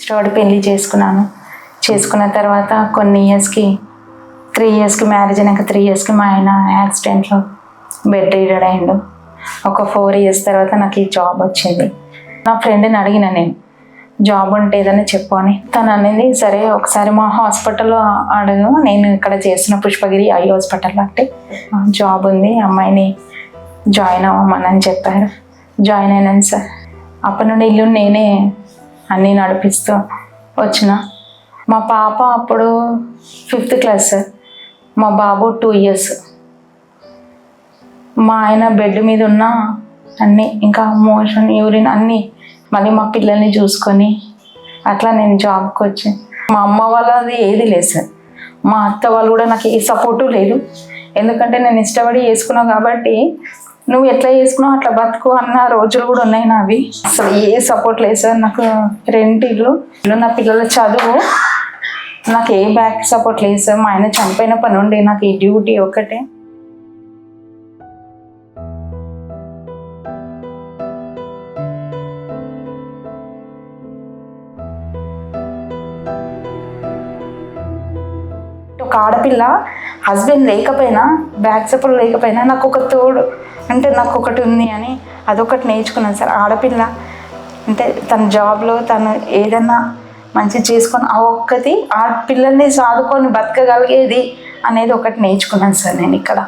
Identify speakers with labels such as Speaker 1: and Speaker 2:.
Speaker 1: ఇష్టపడి పెళ్ళి చేసుకున్న తర్వాత కొన్ని ఇయర్స్కి 3 ఇయర్స్కి మ్యారేజ్ అయినాక 3 ఇయర్స్కి మా ఆయన యాక్సిడెంట్లో బెడ్ రీడెడ్ అయ్యిండు. ఒక 4 ఇయర్స్ తర్వాత నాకు ఈ జాబ్ వచ్చింది. నా ఫ్రెండ్ని అడిగిన నేను జాబ్ ఉంటే ఏదైనా చెప్పు అని. తను అనేది సరే ఒకసారి మా హాస్పిటల్లో అడుగు, నేను ఇక్కడ చేసిన పుష్పగిరి ఐ హాస్పిటల్ అంటే జాబ్ ఉంది, అమ్మాయిని జాయిన్ అవ్వమని చెప్పారు. జాయిన్ అయినాను సార్. అప్పటి నుండి ఇల్లు నేనే అన్నీ నడిపిస్తూ వచ్చిన. మా పాప అప్పుడు 5th క్లాస్ సార్, మా బాబు 2 ఇయర్స్. మా ఆయన బెడ్ మీద ఉన్న అన్నీ ఇంకా మోషన్ యూరిన్ అన్నీ మళ్ళీ మా పిల్లల్ని చూసుకొని అట్లా నేను జాబ్కి వచ్చి. మా అమ్మ వాళ్ళది ఏది లేదు సార్, మా అత్త వాళ్ళు కూడా నాకు ఏ సపోర్టు లేదు. ఎందుకంటే నేను ఇష్టపడి చేసుకున్నాను కాబట్టి నువ్వు ఎట్లా చేసుకున్నావు అట్లా బతుకు అన్న రోజులు కూడా ఉన్నాయి నావి. అసలు ఏ సపోర్ట్ లేదు సార్. నాకు రెంట్ ఇల్లు, నా పిల్లల చదువు, నాకు ఏ బ్యాక్ సపోర్ట్ లేదు సార్. మా ఆయన చనిపోయిన పని ఉండే నాకు ఈ డ్యూటీ ఒక్కటే. ఒక ఆడపిల్ల హస్బెండ్ లేకపోయినా బ్యాక్ సపోర్ట్ లేకపోయినా నాకు ఒక తోడు అంటే నాకు ఒకటి ఉంది అని అదొకటి నేర్చుకున్నాను సార్. ఆడపిల్ల అంటే తన జాబ్లో తను ఏదన్నా మంచి చేసుకొని ఆ ఒక్కటి ఆ పిల్లల్ని సాదుకొని బతకగలిగేది అనేది ఒకటి నేర్చుకున్నాను సార్ నేను ఇక్కడ.